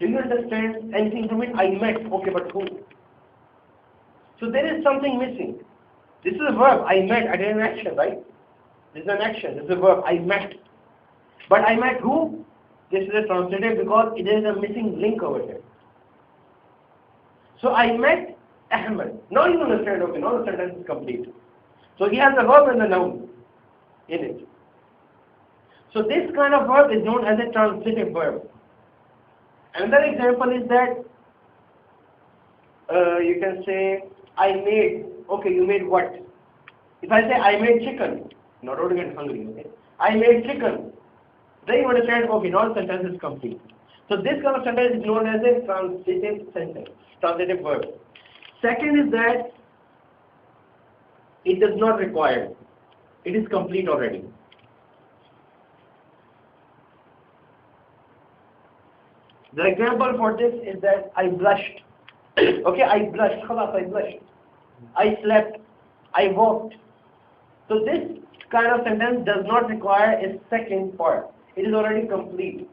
Do you understand anything from it? I met. Okay, but who? So there is something missing. This is a verb. I met. I did an action, right? This is an action. This is a verb. I met. But I met who? This is a translative because it is a missing link over here. So I met Ahmed. Now you understand, okay, now the sentence is complete. So he has a verb and a noun in it. So this kind of verb is known as a transitive verb. Another example is that you can say, I made. Okay, you made what? If I say I made chicken, not to get hungry, okay? I made chicken. Then you understand, okay, now the sentence is complete. So this kind of sentence is known as a transitive sentence, transitive verb. Second is that it does not require. It is complete already. The example for this is that I blushed. Okay, I blushed. Khalas, I blushed. I slept. I walked. So this kind of sentence does not require a second part. It is already complete.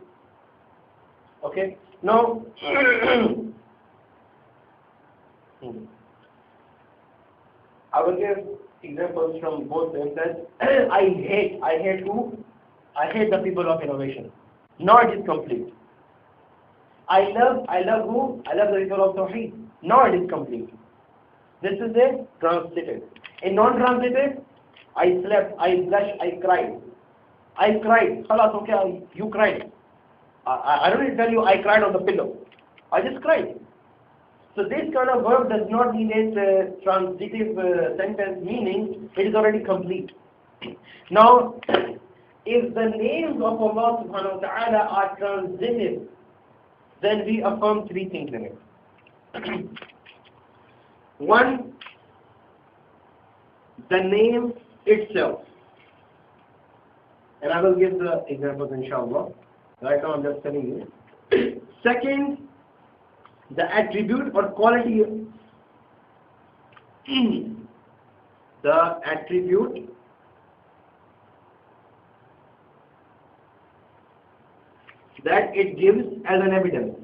Okay. Now, I will give examples from both senses. I hate who? I hate the people of innovation. Now it is complete. I love who? I love the people of Tawheed. Now it is complete. This is a transitive. A non-transitive, I slept, I blushed, I cried. I cried. Khalas, okay, you cried. I don't need to tell you I cried on the pillow. I just cried. So this kind of verb does not need a transitive sentence, meaning it is already complete. Now, if the names of Allah subhanahu wa ta'ala are transitive, then we affirm three things in it. One, the name itself. And I will give the examples inshallah. Right now I'm just telling you. Second, the attribute or quality. The attribute that it gives as an evidence.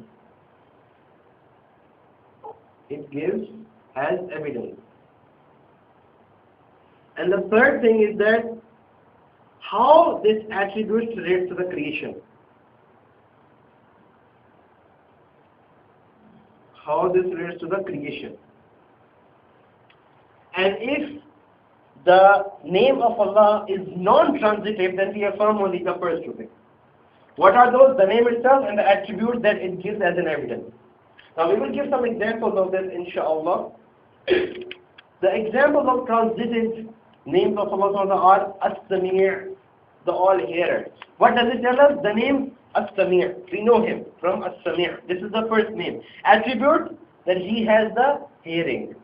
It gives as evidence. And the third thing is that how this attribute relates to the creation. How this relates to the creation. And if the name of Allah is non-transitive, then we affirm only the first two things. What are those? The name itself and the attribute that it gives as an evidence. Now we will give some examples of this inshallah. The examples of transitive names of Allah are As-Sami', the all-hearer. What does it tell us? The name As-Sami'. We know him from As-Sami'. This is the first name. Attribute, that he has the hearing.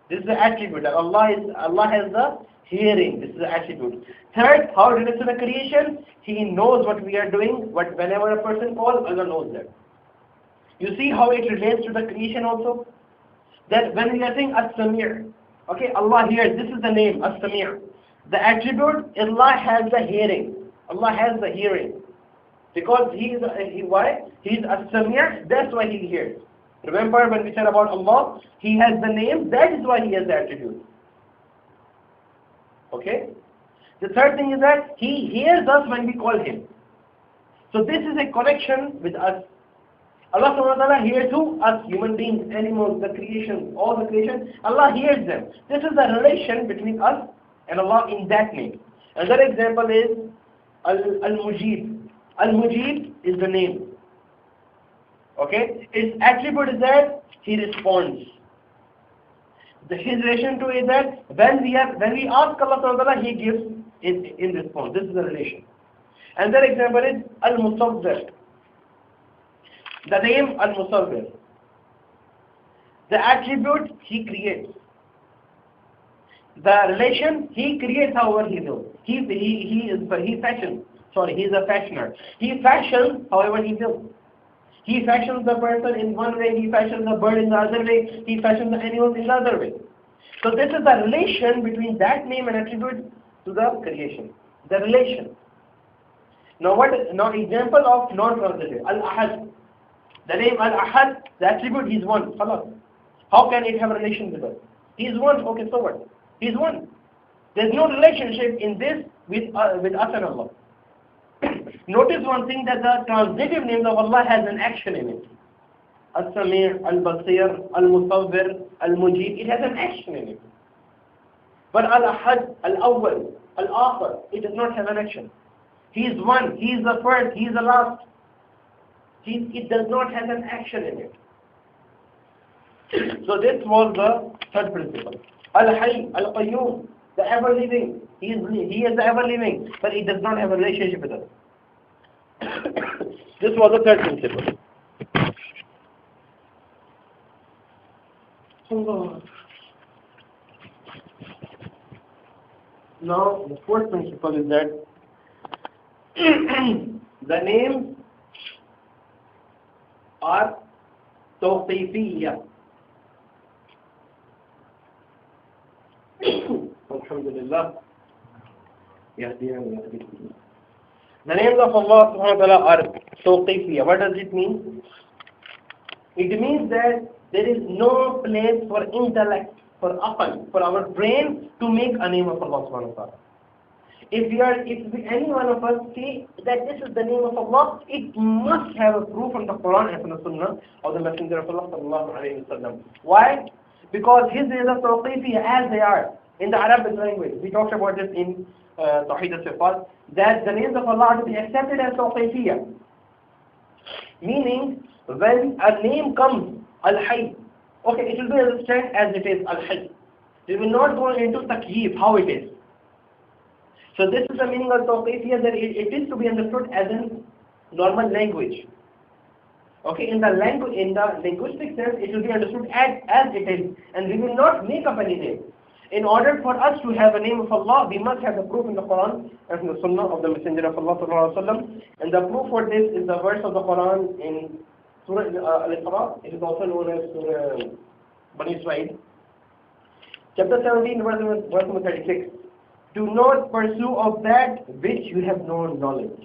This is the attribute, that Allah has the hearing. This is the attribute. Third, how it relates to the creation? He knows what we are doing. Whenever a person calls, Allah knows that. You see how it relates to the creation also? That when we are saying As-Sami', okay, Allah hears. This is the name, As-Sami'. The attribute, Allah has the hearing. Allah has the hearing. Because why? He is As-Sami', that's why he hears. Remember when we said about Allah, He has the name, that is why He has the attribute. Okay? The third thing is that He hears us when we call Him. So this is a connection with us. Allah subhanahu wa ta'ala hears who? Us, human beings, animals, the creation, all the creation. Allah hears them. This is the relation between us and Allah in that name. Another example is Al-Mujib. Al-Mujib is the name. Okay? Its attribute is that He responds. His relation to is that when we ask Allah subhanahu wa ta'ala, He gives in response. This is the relation. Another example is Al-Musawwir. The name Al-Musawwir. The attribute, He creates. The relation, He creates however He wills. He fashions. Sorry, He is a fashioner. He fashions however He wills. He fashions the person in one way, He fashions the bird in the other way, He fashions the animals in the other way. So this is the relation between that name and attribute to the creation. The relation. Now example of non-transitive. Al-Ahad. The name al-Ahad, the attribute, He's one. Khalas. How can it have a relation with us? He's one. Okay, so what? He's one. There's no relationship in this with us and Allah. Notice one thing, that the transitive names of Allah has an action in it. Al-Sami', Al-Basir, Al-Musawwir, Al-Mujib, it has an action in it. But Al-Ahad, Al-Awwal, Al-Akhir, it does not have an action. He is one, He is the first, He is the last. It does not have an action in it. So this was the third principle. Al-Hayy, Al-Qayyum, the ever-living. He is the ever-living, but it does not have a relationship with us. This was the third principle. Now, the fourth principle is that the names are tawqifiyya. Alhamdulillah. The names of Allah subhanahu wa ta'ala are tawqifiyya. What does it mean? It means that there is no place for intellect, for aql, for our brain to make a name of Allah subhanahu wa ta'ala. If any one of us say that this is the name of Allah, it must have a proof from the Quran and from the Sunnah of the Messenger of Allah sallallahu alayhi wa sallam. Why? Because His names are tawqifiyya as they are in the Arabic language. We talked about this in Tawheed of Allaah, that the names of Allah are to be accepted as tawqifiyya. Meaning, when a name comes, al-Hayy, okay, it will be understood as it is, al-Hayy. We will not go into takyif, how it is. So this is the meaning of tawqifiyya, that it is to be understood as in normal language. Okay, in the linguistic sense, it will be understood as it is, and we will not make up any name. In order for us to have a name of Allah, we must have the proof in the Quran and from the Sunnah of the Messenger of Allah sallallahu alaihi wasallam. And the proof for this is the verse of the Quran in Surah Al-Isra. It is also known as Surah Bani Israel. Chapter 17, verse number 36. Do not pursue of that which you have no knowledge.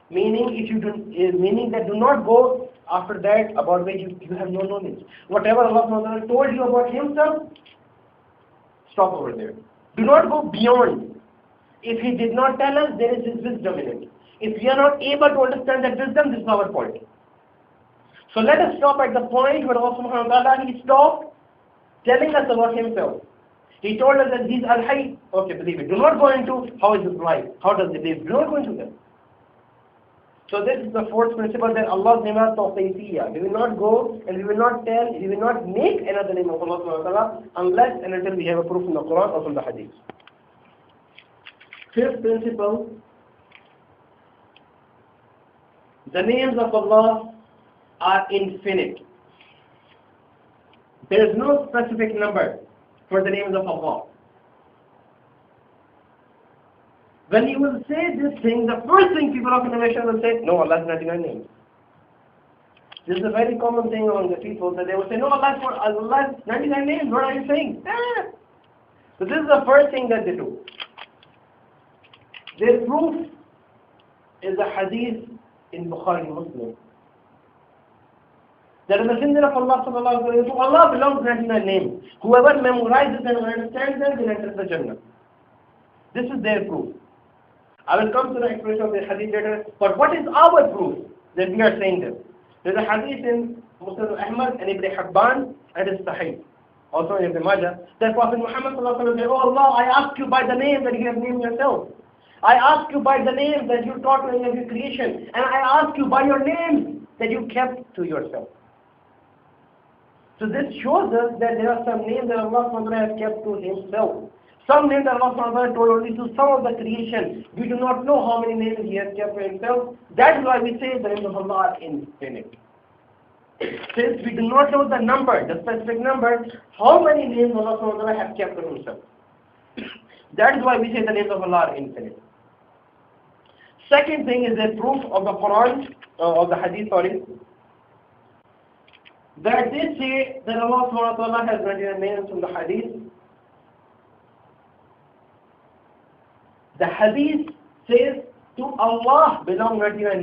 Meaning that do not go after that about which you have no knowledge. Whatever Allah told you about Himself, stop over there. Do not go beyond. If He did not tell us, there is His wisdom in it. If we are not able to understand that wisdom, this is our fault. So let us stop at the point where Allah subhanahu wa ta'ala, He stopped telling us about Himself. He told us that He's al-Hayy. Okay, believe it. Do not go into how is His life, how does He live. Do not go into that. So this is the fourth principle, that Allah's name is tawqifiyya. We will not go and we will not make another name of Allah subhanahu wa ta'ala unless and until we have a proof from the Quran or from the Hadith. Fifth principle, the names of Allah are infinite. There is no specific number for the names of Allah. When you will say this thing, the first thing people of innovation will say, no, Allah has 99 names. This is a very common thing among the people, that they will say, no, Allah has 99 names, what are you saying? So this is the first thing that they do. Their proof is a hadith in Bukhari Muslim. That the Messenger of Allah sallallahu alayhi wa sallam, to Allah belongs 99 names. Whoever memorizes them and understands them will enter the Jannah. This is their proof. I will come to the explanation of the hadith later. But what is our proof that we are saying this? There is a hadith in Muslim Ahmad and Ibn Hibban and it's Sahih. Also in Ibn Majah. That Prophet Muhammad sallallahu alayhi wa sallam said, oh Allah, I ask you by the name that you have named yourself. I ask you by the name that you taught in every creation. And I ask you by your name that you kept to yourself. So this shows us that there are some names that Allah subhanahu wa ta'ala has kept to Himself. Some names that Allah subhanahu wa ta'ala told only to some of the creation. We do not know how many names He has kept for Himself. That is why we say the names of Allah are infinite. Since we do not know the number, the specific number, how many names Allah subhanahu wa ta'ala has kept for Himself. That is why we say the names of Allah are infinite. Second thing is a proof of the Quran, of the Hadith, that they say that Allah subhanahu wa ta'ala has 99 names from the Hadith. The Hadith says to Allah belong 99